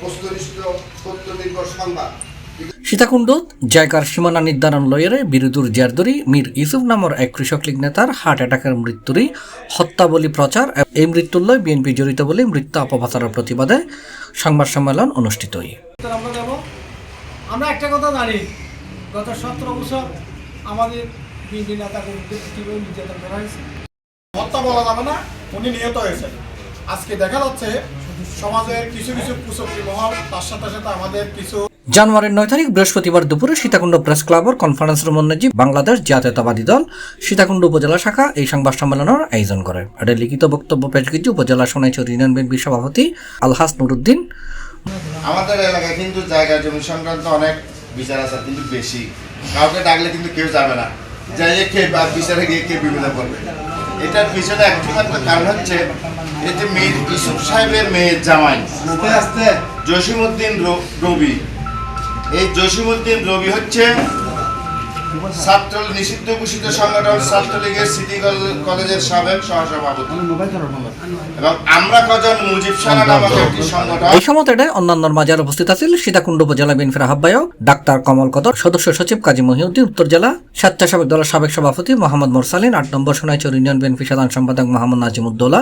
বস্তুনিষ্ঠ সত্যনির্ভর সংবাদ। সীতাকুণ্ড জায়গার সীমানা নির্ধারণ লয়েরে বিরোধীর জেরদরি মীর ইউসুফ নামের এক কৃষক লীগ নেতার হার্ট অ্যাটাকের মৃত্যুরই হত্যা বলি প্রচার এই মৃত্যুর লয় বিএনপি জড়িত বলে মৃত্যু অপপ্রচারের প্রতিবাদে সংবাদ সম্মেলন অনুষ্ঠিত হয়। আমরা একটা কথা জানি, গত 17 বছর আমাদের বিএনপি নেতাকে কীভাবে নির্যাতন করা হয়েছে। হত্যা বলা যাবে না, উনি নিহত হয়েছেন। আজকে দেখা যাচ্ছে সমাজের কিছু কিছু কুচক্রী মহল, তার সাথে সাথে আমাদের কিছু জানুয়ারির 9 তারিখ বৃহস্পতিবার দুপুরে সীতাকুণ্ড প্রেস ক্লাবর কনফারেন্স রুম নজিব বাংলাদেশ জাতীয়তাবাদী দল সীতাকুণ্ড উপজেলা শাখা এই সংবাদ সম্মেলনের আয়োজন করে। এটা লিখিত বক্তব্য পেশ করেছে উপজেলা সোনাইছড়ি ইউনিয়ন বিএনপি সভাপতি আলহাস নুরুদ্দিন। আমাদের এলাকায় কিন্তু জায়গা জমি সংক্রান্ত অনেক বিচার আছে, কিন্তু বেশি কাউকে ডাকলে কিন্তু কেউ যাবে না, যাইয়ে কে বিচারে গিয়ে কে বিপদে পড়বে। এটার পিছনে একমাত্র কারণ হচ্ছে এই যে মীর ইউসুফ সাহেবের মেয়ের জামাই জসিমউদ্দিন রবি। এই জসিমউদ্দিন রবি হচ্ছে ছাত্র নিষিদ্ধ ঘোষিত সংগঠন ছাত্রলীগের সিটি কলেজের সাবেক সহসভাপতি এবং আমরা কজন মুজিব সারা নামক একটি সংগঠন। এই সময় অন্যান্য মাঝার উপস্থিত আছেন সীতাকুণ্ড উপজেলা বিএনপির আহ্বায়ক ডাক্তার কমল কদর, সদস্য সচিব কাজী মহিউদ্দিন, উত্তর জেলা স্বেচ্ছাসেবক দলের সাবেক সভাপতি মোহাম্মদ মোরসালিন, 8 নম্বর সোনাইছড়ি ইউনিয়ন বিএনপি সাধারণ সম্পাদক মোহাম্মদ নাজিমুদ্দৌলা,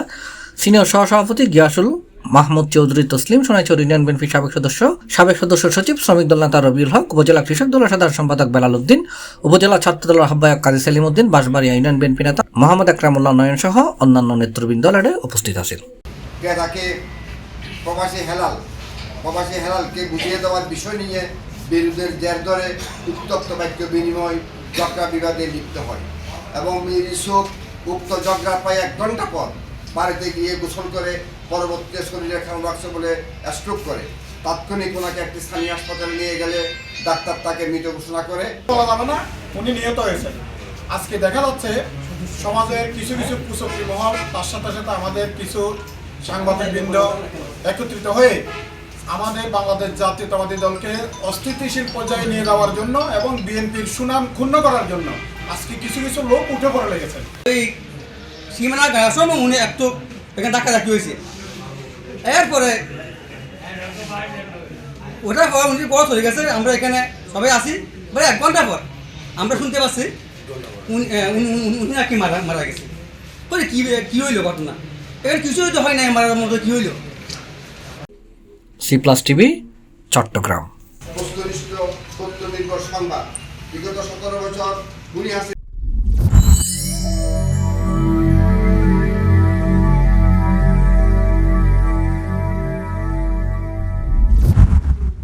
সিনিয়র সহসভাপতি গিয়াসুল মাহমুদ চৌধুরী তসলিম, সোনাইছড়ি ইউনিয়ন বিএনপি সাবেক সদস্য সচিব শ্রমিক দল নেতা রবিউল হক, উপজেলা কৃষক দলের সাধারণ সম্পাদক বেলাল উদ্দিন, উপজেলা ছাত্র দলের আহ্বায়ক কাজী সেলিম উদ্দিন, বাঁশবাড়িয়া ইউনিয়ন বিএনপি নেতা মোহাম্মদ আকরামুল্লাহ নয়ন সহ অন্যান্য নেতৃবৃন্দ উপস্থিত আছেন। তাকে প্রবাসী হেলালকে বুঝিয়ে দেওয়ার বিষয় নিয়ে বিরোধীর জের ধরে উত্তপ্ত বাক্য বিনিময় ঝগড়া বিবাদে লিপ্ত হয় এবং মীর ইউসুফ উক্ত ঝগড়া প্রায় 1 ঘন্টা পর বাড়িতে গিয়ে গোসল করে পরবর্তীতে শরীরে খারাপ লাগছে বলে স্ট্রোক করে। তাৎক্ষণিক ওনাকে একটি স্থানীয় হাসপাতালে নিয়ে গেলে ডাক্তার তাকে মৃত ঘোষণা করে। বলা যাবে না, উনি নিহত হয়েছেন। আজকে দেখা যাচ্ছে সমাজের কিছু কিছু কুচক্রী মহল, তার সাথে সাথে আমাদের কিছু সাংবাদিকবৃন্দ একত্রিত হয়ে আমাদের বাংলাদেশ জাতীয়তাবাদী দলকে অস্থিতিশীল পর্যায়ে নিয়ে যাওয়ার জন্য এবং বিএনপির সুনাম ক্ষুণ্ণ করার জন্য আজকে কিছু কিছু লোক উঠে পড়ে লেগেছেন। এই সীমানা ঘাস উনি একটু এখানে ডাক্তার হয়েছে, এরপরে ওটার পর উনি বড় চলে গেছে। আমরা এখানে সবাই আসি, মানে 1 ঘন্টা পর আমরা শুনতে পাচ্ছি উনি নাকি মারা গেছে। বলে কি হইলো ঘটনা, এখানে কিছু হয়তো হয় নাই, মারার মতো কি হইলো। C+ TV Chittagong. বস্তুনিষ্ঠ সত্যনির্ভর সংবাদ। বিগত 17 বছর উনি আছে